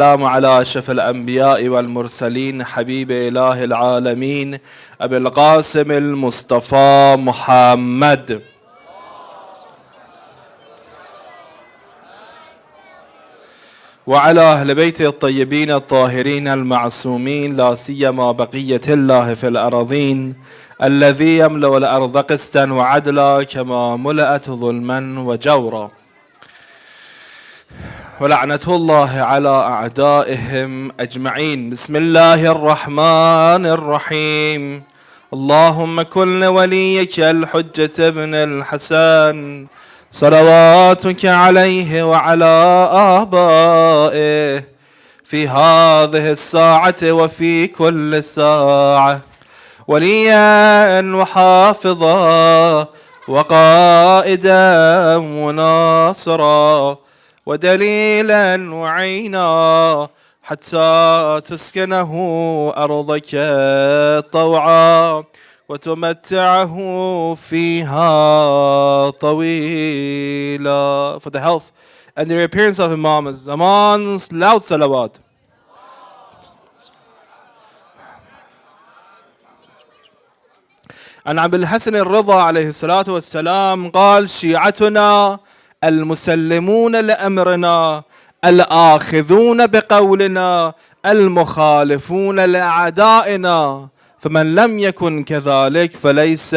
السلام على أشرف الأنبياء والمرسلين حبيب إله العالمين أبي القاسم المصطفى محمد وعلى أهل بيته الطيبين الطاهرين المعصومين لا سيما بقية الله في الأراضين الذي يملأ الأرض قسطا وعدلا كما ملأت ظلما وجورا ولعنة الله على أعدائهم أجمعين. بسم الله الرحمن الرحيم. اللهم كن لوليك الحجة ابن الحسن صلواتك عليه وعلى آبائه في هذه الساعة وفي كل ساعة وليا وحافظا وقائدا وناصرا ودليلا وعينا حتى تسكنه أرضك طوعا وتمتعه فيها طويلا. For the health and the reappearance of Imam Zaman's loud salawat. عن أبي الحسن الرضا عليه الصلاة والسلام قال: شيعتنا المسلمون لأمرنا الآخذون بقولنا المخالفون لأعدائنا فمن لم يكن كذلك فليس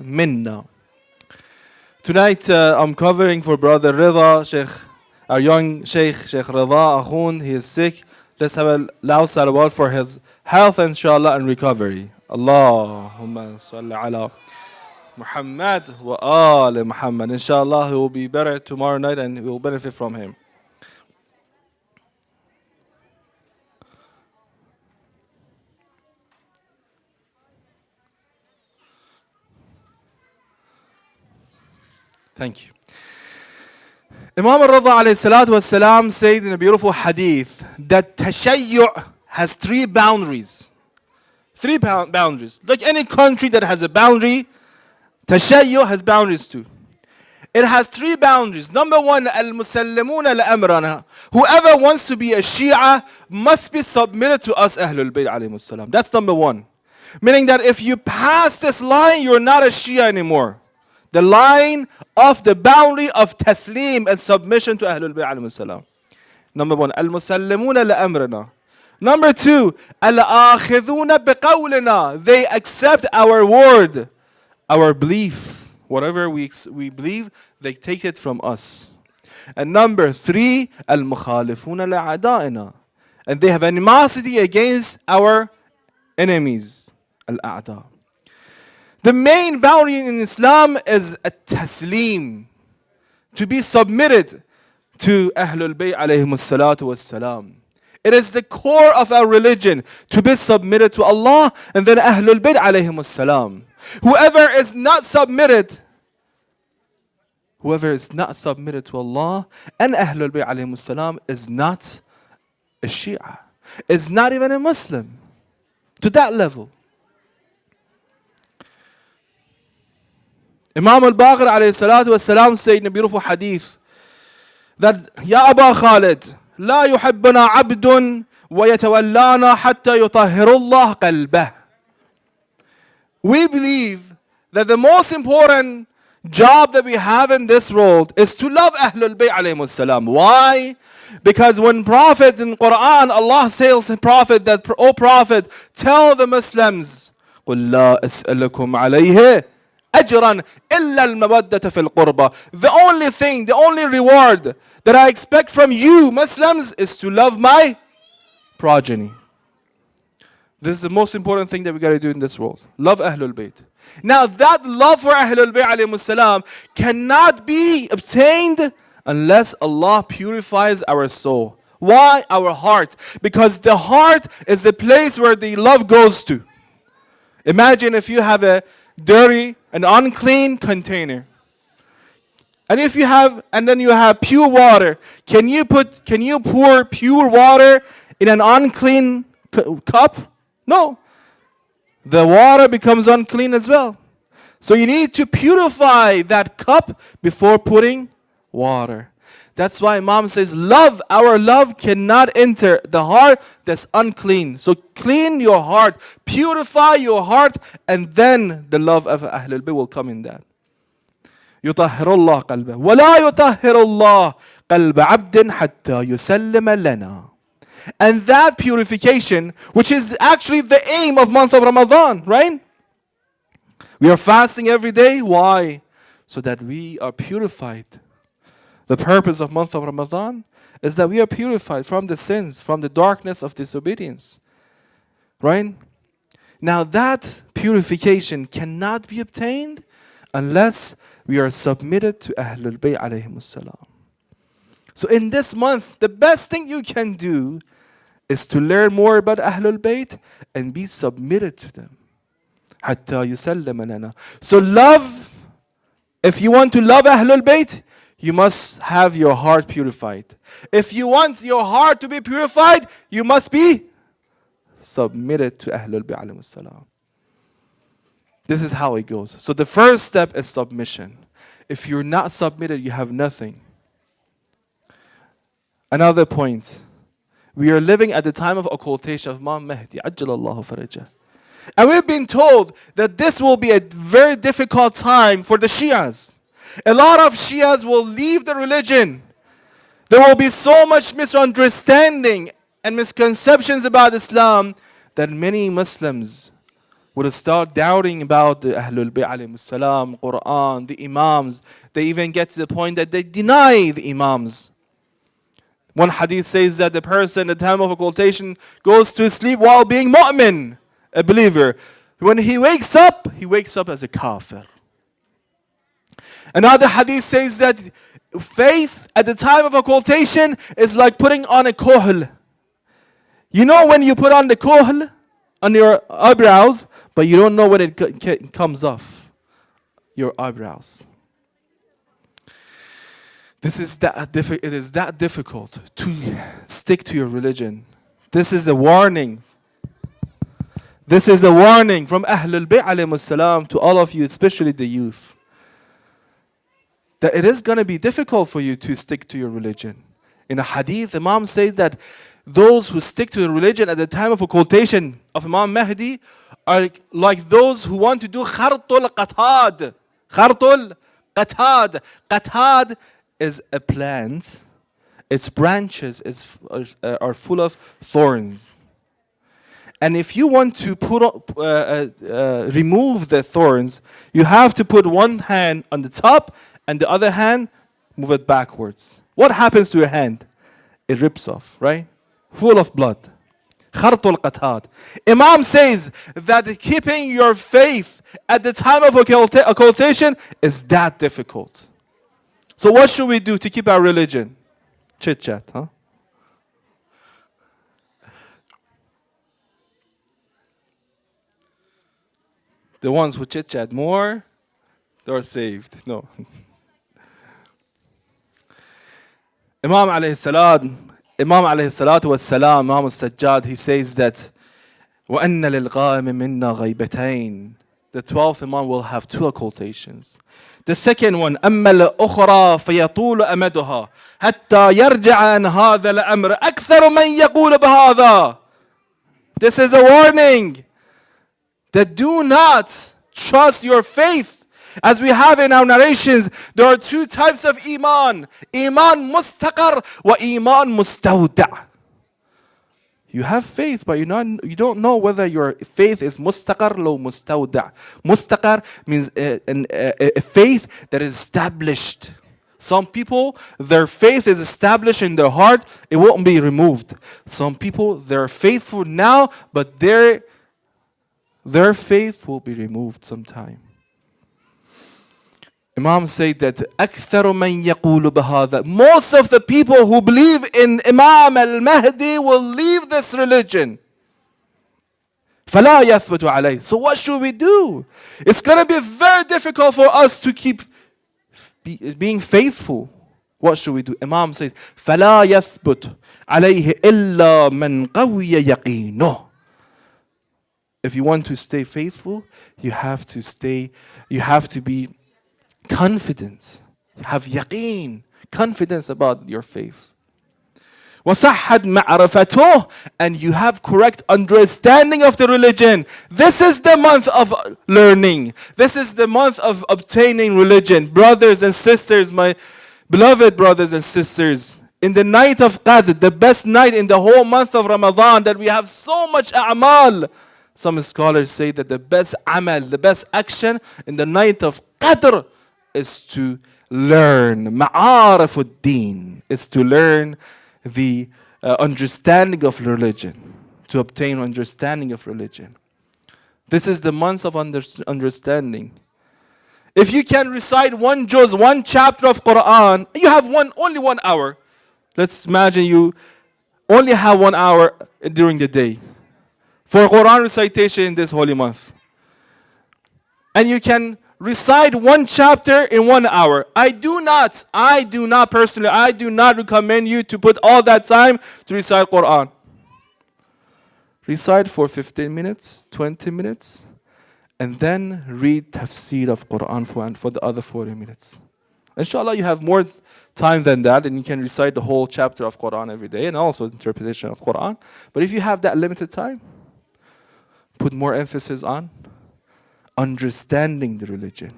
منا. Tonight I'm covering for brother Rida, Sheikh, our young Sheikh Rida Akhund. He is sick. Let's have a loud salawat for his health inshallah and recovery. Allahumma salli ala Mohammad wa ali Muhammad. Inshallah, he will be better tomorrow night and we will benefit from him. Thank you. Imam al-Rida alayhi salatu was-salam said in a beautiful hadith that tashayyu' has three boundaries. Three boundaries. Like any country that has a boundary, Tashayyu has boundaries too. It has three boundaries. Number one, al-musallimuna al-amrana. Whoever wants to be a Shia must be submitted to us, Ahlul Bayt alayhimus salam. That's number one. Meaning that if you pass this line, you're not a Shia anymore. The line of the boundary of taslim and submission to Ahlul Bayt alayhimus salam. Number one, al-musallimuna al-amrana. Number two, al-akhidhuna biqawlina. They accept our word, our belief. Whatever we believe, they take it from us. And number three, al-mukhalifuna li'a'da'ina. And they have animosity against our enemies, al-a'da. The main boundary in Islam is at-taslim, to be submitted to Ahlul Bayt alayhimus salatu was-salam. It is the core of our religion to be submitted to Allah and then Ahlul Bayt alayhimus salam. Whoever is not submitted to Allah and Ahlul Bayt alayhimus salam is not a Shia, is not even a Muslim to that level. Imam al-Baqir alayhi salatu was-salam said in a beautiful hadith that Ya Aba Khalid, لا يحبنا عبد ويتولانا حتى يطهر الله قلبه. We believe that the most important job that we have in this world is to love Ahlul Bayt alayhimus salam. Why? Because when Prophet in Quran, Allah tells the Prophet that, O Prophet, tell the Muslims, قُلْ لَا أَسْأَلُكُمْ عَلَيْهِ أَجْرًا إِلَّا الْمَوَدَّةَ فِي الْقُرْبَى. The only thing, the only reward that I expect from you, Muslims, is to love my progeny. This is the most important thing that we got to do in this world. Love Ahlul Bayt. Now that love for Ahlul Bayt alayhimus salam cannot be obtained unless Allah purifies our soul. Why? Our heart. Because the heart is the place where the love goes to. Imagine if you have a dirty, an unclean container. And if you have, and then you have pure water, can you pour pure water in an unclean cup? No. The water becomes unclean as well. So you need to purify that cup before putting water. That's why Imam says, love, our love cannot enter the heart that's unclean. So clean your heart, purify your heart, and then the love of Ahlul Bayt will come in that. يطهر الله قلبه ولا يطهر الله قلب عبد حتى يسلم لنا. And that purification, which is actually the aim of month of Ramadan, right? We are fasting every day. Why? So that we are purified. The purpose of month of Ramadan is that we are purified from the sins, from the darkness of disobedience. Right? Now that purification cannot be obtained unless we are submitted to Ahlul Bayt alayhimus salam. So in this month, the best thing you can do is to learn more about Ahlul Bayt and be submitted to them. حتى يسلم لنا. So love, if you want to love Ahlul Bayt, you must have your heart purified. If you want your heart to be purified, you must be submitted to Ahlul Bayt alayhimus salam. This is how it goes. So the first step is submission. If you're not submitted, you have nothing. Another point. We are living at the time of occultation of Imam Mahdi. Ajjalallahu farajah. And we've been told that this will be a very difficult time for the Shias. A lot of Shias will leave the religion. There will be so much misunderstanding and misconceptions about Islam that many Muslims would start doubting about the Ahlul Bayt alayhimus salam, Quran, the Imams. They even get to the point that they deny the Imams. One hadith says that the person at the time of occultation goes to sleep while being mu'min, a believer. When he wakes up as a kafir. Another hadith says that faith at the time of occultation is like putting on a kohl. You know when you put on the kohl on your eyebrows, but you don't know when it comes off your eyebrows. It is that difficult to stick to your religion. This is a warning. This is a warning from Ahlul Bayt alayhimus salam to all of you, especially the youth. That it is going to be difficult for you to stick to your religion. In a hadith, Imam says that those who stick to the religion at the time of occultation of Imam Mahdi are like those who want to do khartul qatad. Khartul qatad. Qatad is a plant. Its branches are full of thorns. And if you want to remove the thorns, you have to put one hand on the top and the other hand, move it backwards. What happens to your hand? It rips off, right? Full of blood. Khartul qatad. Imam says that keeping your faith at the time of occultation is that difficult. So what should we do to keep our religion? Chit chat, huh? The ones who chit chat more, they're saved. No. Imam alayhi salatu was salam, Imam al-Sajjad, he says that وَأَنَّ لِلْقَائِمِ مِنَّا غَيْبَتَيْنِ. The 12th Imam will have two occultations. The second one, أَمَّا الْأُخْرَى فَيَطُولُ أَمَدُهَا حَتَّى يَرْجَعَ عَنْ هَذَا الْأَمْرِ أَكْثَرُ مَنْ يَقُولُ بِهَذَا. This is a warning that do not trust your faith. As we have in our narrations, there are two types of iman. Iman mustaqar wa iman mustawda'. You have faith, but you don't know whether your faith is mustaqar or mustawda'. Mustaqar means a faith that is established. Some people, their faith is established in their heart, it won't be removed. Some people, they're faithful now, but their faith will be removed sometime. Imam said that أكثر من يقول بهذا. Most of the people who believe in Imam al-Mahdi will leave this religion. فلا يثبت عليه. So what should we do? It's going to be very difficult for us to keep being faithful. What should we do? Imam says فلا يثبت عليه إلا من قوي يقينه. If you want to stay faithful, you have to be confident. Have yaqeen, confidence about your faith. وَصَحَّتْ مَعْرَفَتُهُ, and you have correct understanding of the religion. This is the month of learning. This is the month of obtaining religion. Brothers and sisters, my beloved brothers and sisters, in the night of Qadr, the best night in the whole month of Ramadan, that we have so much a'mal. Some scholars say that the best amal, the best action in the night of Qadr is to learn. Ma'arifuddin is to learn the understanding of religion, to obtain understanding of religion. This is the month of understanding. If you can recite one juz, one chapter of Quran, you have only 1 hour. Let's imagine you only have 1 hour during the day for Quran recitation in this holy month. And you can recite one chapter in 1 hour. I do not personally, I do not recommend you to put all that time to recite Quran. Recite for 15 minutes, 20 minutes, and then read tafsir of Quran for the other 40 minutes. Inshallah, you have more time than that, and you can recite the whole chapter of Quran every day, and also interpretation of Quran. But if you have that limited time, put more emphasis on understanding the religion.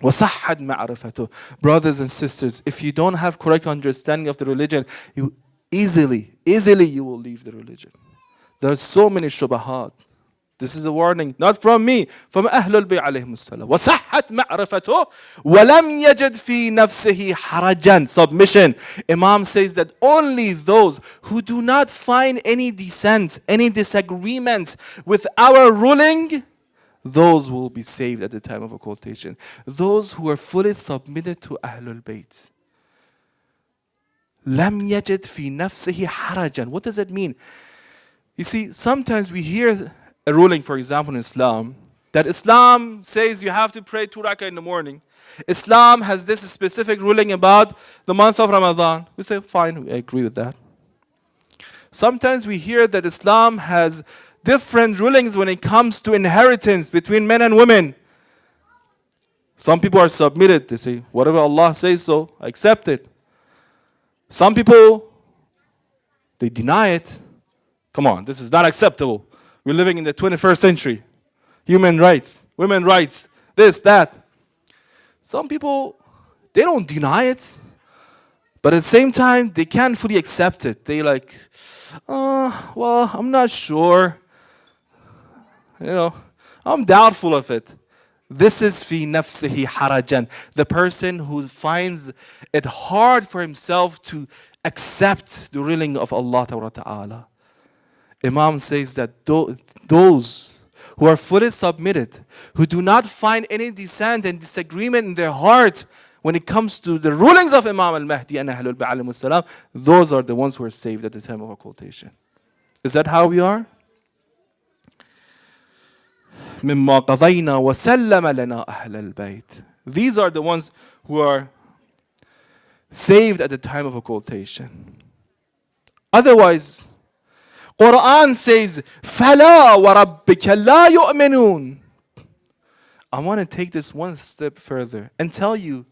وَصَحَّتْ مَعْرَفَتُهُ. Brothers and sisters, if you don't have correct understanding of the religion, you easily you will leave the religion. There are so many shubahat. This is a warning, not from me, from Ahlul Bayt alayhim as-salam. وَصَحَّتْ مَعْرَفَتُهُ وَلَمْ يَجِدْ فِي نَفْسِهِ حَرَجًا. Submission. Imam says that only those who do not find any dissent, any disagreements with our ruling, those will be saved at the time of occultation. Those who are fully submitted to Ahlul Bayt. لَمْ يَجِدْ فِي نَفْسِهِ حَرَجًا. What does it mean? You see, sometimes we hear a ruling, for example, in Islam, that Islam says you have to pray 2 rak'ah in the morning. Islam has this specific ruling about the month of Ramadan. We say, fine, I agree with that. Sometimes we hear that Islam has different rulings when it comes to inheritance between men and women. Some people are submitted. They say, whatever Allah says so, I accept it. Some people, they deny it. Come on, this is not acceptable. We're living in the 21st century. Human rights, women's rights, this, that. Some people, they don't deny it. But at the same time, they can't fully accept it. They like, well, I'm not sure. I'm doubtful of it. This is fi nafsihi harajan. The person who finds it hard for himself to accept the ruling of Allah Ta'ala. Imam says that those who are fully submitted, who do not find any dissent and disagreement in their heart when it comes to the rulings of Imam al-Mahdi and Ahlul Bayt alayhim as-salam, those are the ones who are saved at the time of occultation. Is that how we are? مِمَّا قَضَيْنَا وَسَلَّمَ لَنَا أَهْلَ الْبَيْتِ. These are the ones who are saved at the time of occultation. Otherwise, Quran says, فَلَا وَرَبِّكَ لَا يُؤْمِنُونَ. I want to take this one step further and tell you,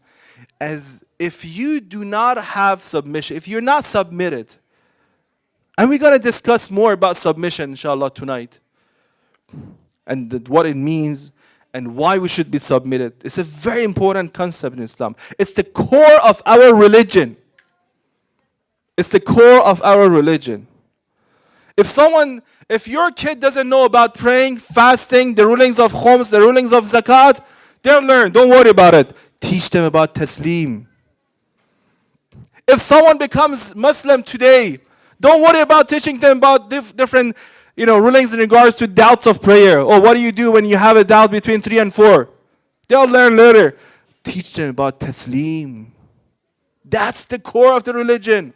as if you do not have submission, if you're not submitted, and we're going to discuss more about submission, inshallah, tonight, and what it means and why we should be submitted. It's a very important concept in Islam. It's the core of our religion. It's the core of our religion. If your kid doesn't know about praying, fasting, the rulings of khums, the rulings of zakat, they'll learn. Don't worry about it. Teach them about taslim. If someone becomes Muslim today, don't worry about teaching them about different rulings in regards to doubts of prayer. Or what do you do when you have a doubt between 3 and 4? They'll learn later. Teach them about taslim. That's the core of the religion.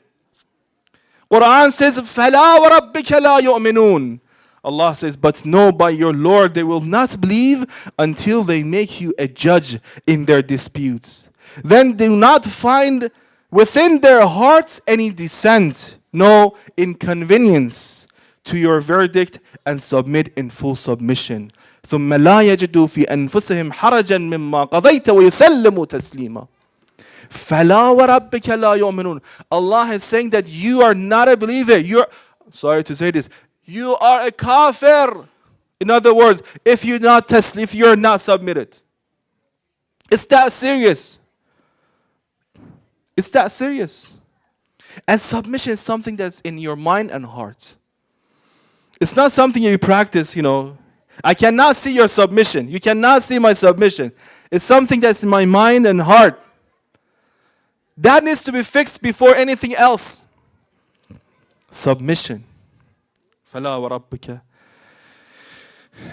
Quran says, فَلَا وَرَبِّكَ لَا يُؤْمِنُونَ. Allah says, but no, by your Lord, they will not believe until they make you a judge in their disputes. Then do not find within their hearts any dissent, no inconvenience to your verdict, and submit in full submission. ثُمَّ لَا يَجِدُوا فِي أَنفُسِهِمْ حَرَجًا مِمَّا قَضَيْتَ وَيُسَلِّمُوا تَسْلِيمًا. فَلَا وَرَبِّكَ لَا يُؤْمِنُونَ. Allah is saying that you are not a believer. You're, sorry to say this, you are a kafir. In other words, if you're not submitted. It's that serious. It's that serious. And submission is something that's in your mind and heart. It's not something you practice, I cannot see your submission. You cannot see my submission. It's something that's in my mind and heart. That needs to be fixed before anything else. Submission. فَلَا وَرَبِّكَ.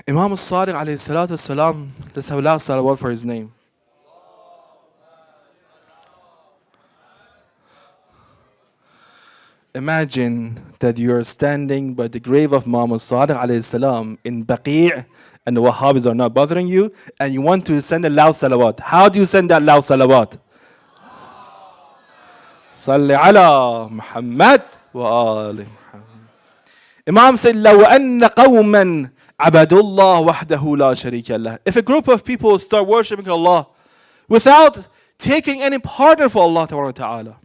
Imam al-Sadiq alayhi salatu wasalam, let's have last salawat for his name. Imagine that you are standing by the grave of Muhammad Sadiq alayhi salam in Baqi', and the Wahhabis are not bothering you, and you want to send a loud salawat. How do you send that loud salawat? Salli ala Muhammad wa ali Muhammad. Imam said, لَوْ أَنَّ قَوْمًا عَبَدُوا اللَّهَ وَحْدَهُ لَا شَرِيكَ لَهُ. If a group of people start worshipping Allah without taking any partner for Allah Ta'ala,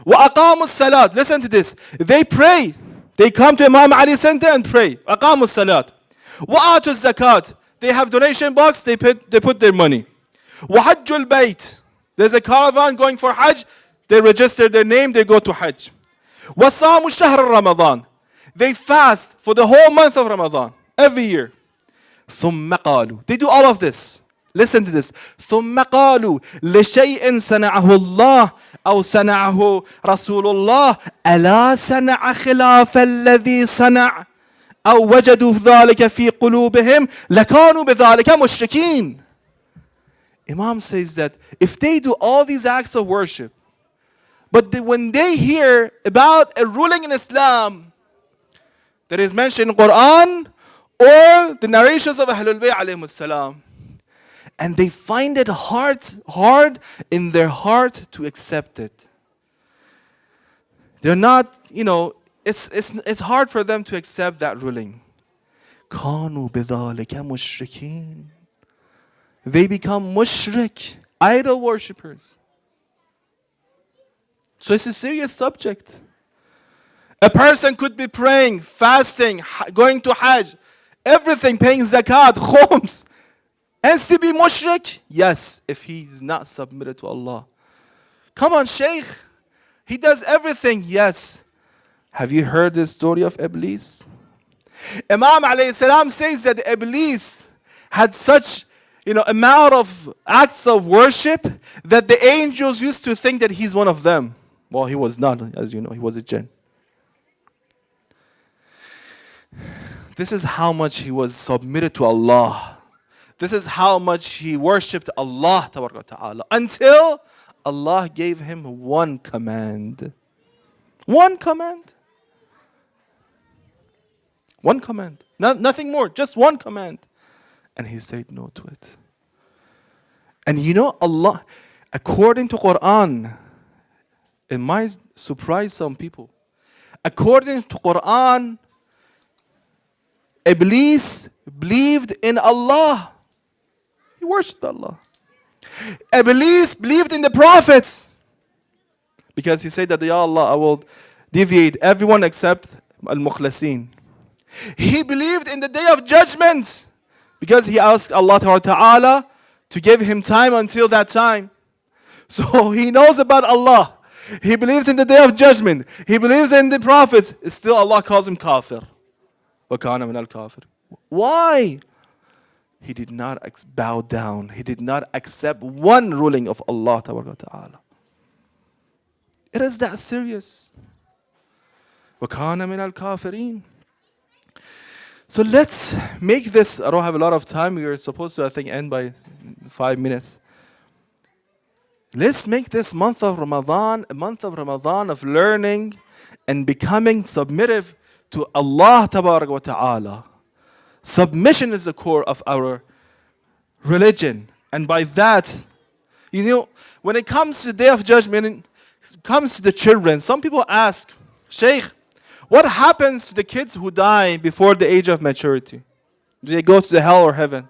وَأَقَامُوا الصَّلَاةِ. Listen to this. They pray. They come to Imam Ali Center and pray. أَقَامُوا الصَّلَاةِ. وَآتُوا الزَّكَاةِ. They have donation box. They put their money. وَحَجُّوا الْبَيْتِ. There's a caravan going for Hajj. They register their name. They go to Hajj. وَصَامُوا شَهْرَ رَمَضَانِ. They fast for the whole month of Ramadan. Every year. ثُمَّ قَالُوا. They do all of this. Listen to this. ثُمَّ قَالُوا لِشَيْءٍ صَنَعَهُ اللَّهُ أو صنعه رسول الله ألا صنع خلاف الذي صنع أو وجدوا ذلك في قلوبهم لكانوا بذلك مشركين. Imam says that if they do all these acts of worship, but when they hear about a ruling in Islam that is mentioned in Quran or the narrations of Ahlul Bayt alayhimus salam, and they find it hard in their heart to accept it. They're not, it's hard for them to accept that ruling. كَانُوا بِذَلِكَ مُشْرِكِينَ. They become mushrik, idol worshippers. So it's a serious subject. A person could be praying, fasting, going to Hajj, everything, paying zakat, khums, and still be mushrik? Yes, if he is not submitted to Allah. Come on, Sheikh. He does everything. Yes. Have you heard the story of Iblis? Imam alayhi salam says that Iblis had such amount of acts of worship that the angels used to think that he's one of them. Well, he was not, as you know, he was a jinn. This is how much he was submitted to Allah. This is how much he worshipped Allah Ta'ala until Allah gave him one command. One command. One command. Nothing more. Just one command. And he said no to it. And Allah, according to Quran, it might surprise some people. According to Quran, Iblis believed in Allah. He worshipped Allah. Iblis believed in the prophets. Because he said that, Ya Allah, I will deviate everyone except al-mukhlasin. He believed in the day of judgment. Because he asked Allah Ta'ala to give him time until that time. So he knows about Allah. He believes in the day of judgment. He believes in the prophets. Still Allah calls him kafir. وَكَانَ مِنَ الْكَافِرِ. Why? He did not bow down. He did not accept one ruling of Allah Ta'ala. It is that serious. وَكَانَ مِنَ الْكَافِرِينَ. So let's make this, I don't have a lot of time. We were supposed to, I think, end by 5 minutes. Let's make this month of Ramadan a month of Ramadan of learning and becoming submissive to Allah Ta'ala. Submission is the core of our religion. And by that, when it comes to the Day of Judgment, it comes to the children. Some people ask, Sheikh, what happens to the kids who die before the age of maturity? Do they go to the hell or heaven?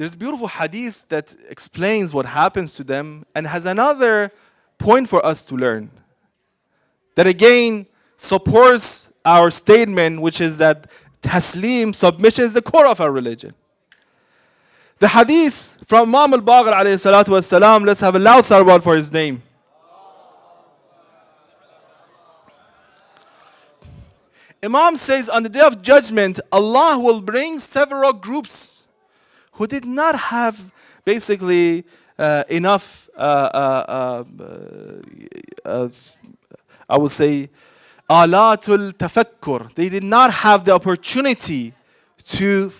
there's a beautiful hadith that explains what happens to them and has another point for us to learn. That again supports our statement, which is that taslim, submission, is the core of our religion. The hadith from Imam al-Baqir alayhi salatu was salam, let's have a loud salawat for his name. Imam says on the day of judgment, Allah will bring several groups who did not have basically enough, I would say, alatul tafakkur. They did not have the opportunity to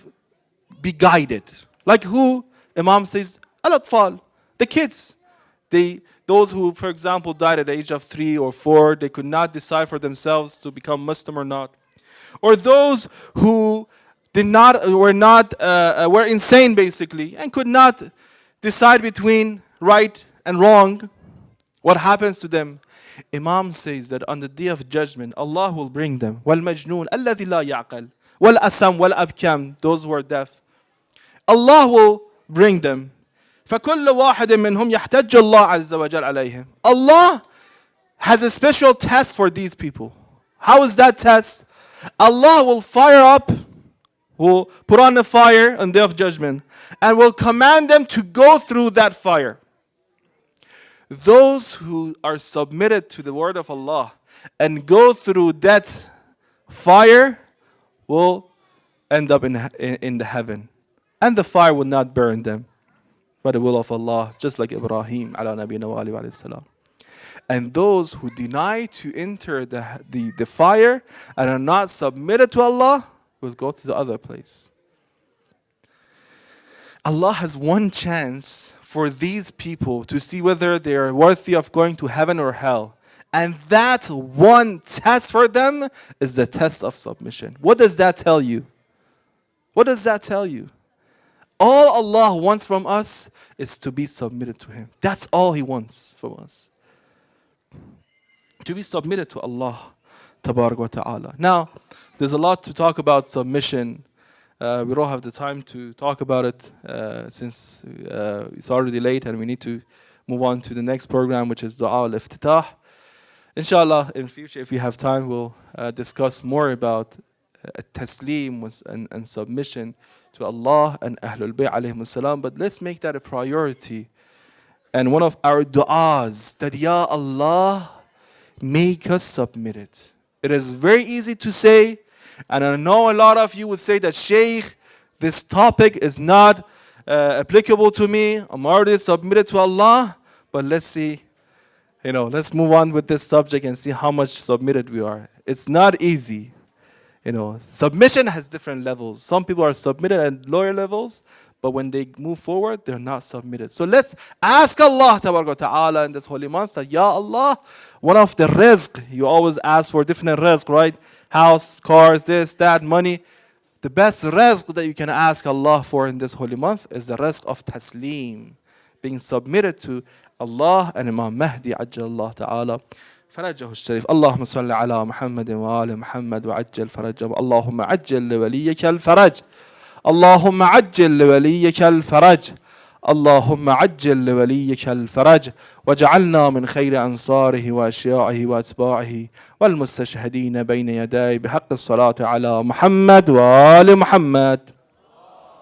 be guided. Like who? Imam says, al-atfal, the kids. Those who, for example, died at the age of 3 or 4, they could not decide for themselves to become Muslim or not. Or those who were insane basically and could not decide between right and wrong. What happens to them? Imam says that on the day of judgment, Allah will bring them. وَالْمَجْنُونَ الَّذِي لَا يَعْقَلْ وَالْأَسَمْ وَالْأَبْكَمْ, those who are deaf. Allah will bring them. فَكُلُّ وَاحِدٍ مِّنْهُمْ يَحْتَجُّ اللَّهُ عَزَّ وَجَلَّ عَلَيْهِمْ. Allah has a special test for these people. How is that test? Allah will fire up, will put on the fire on the day of judgment, and will command them to go through that fire. Those who are submitted to the word of Allah and go through that fire will end up in the heaven. And the fire will not burn them, by the will of Allah, just like Ibrahim ala nabiyina wa alayhi wa salam. And those who deny to enter the fire and are not submitted to Allah will go to the other place. Allah has one chance for these people to see whether they are worthy of going to heaven or hell. And that one test for them is the test of submission. What does that tell you? What does that tell you? All Allah wants from us is to be submitted to Him. That's all He wants from us. To be submitted to Allah Tabarak wa Ta'ala. Now, there's a lot to talk about submission. We don't have the time to talk about it since it's already late and we need to move on to the next program, which is Dua al-Iftitah. Inshallah, in future, if we have time, we'll discuss more about taslim and submission to Allah and Ahlul Bayt alayhim salam. But let's make that a priority. And one of our du'as, that Ya Allah, make us submitted. It is very easy to say, and I know a lot of you would say that, Sheikh, this topic is not applicable to me. I'm already submitted to Allah. But let's see, let's move on with this subject and see how much submitted we are. It's not easy. Submission has different levels. Some people are submitted at lower levels, but when they move forward, they're not submitted. So let's ask Allah Ta'ala in this holy month that, Ya Allah, one of the rizq, you always ask for different rizq, right? House, cars, this, that, money. The best rizq that you can ask Allah for in this holy month is the rizq of taslim, being submitted to Allah and Imam Mahdi Ajjallah Ta'ala فرجه الشريف. اللهم صل على محمد وآل محمد وعجل فرجه. اللهم عجل لوليك الفرج. اللهم عجل لوليك الفرج. اللهم عجل لوليك الفرج وجعلنا من خير أنصاره وأشياعه وأتباعه والمستشهدين بين يديه بحق الصلاة على محمد وآل محمد.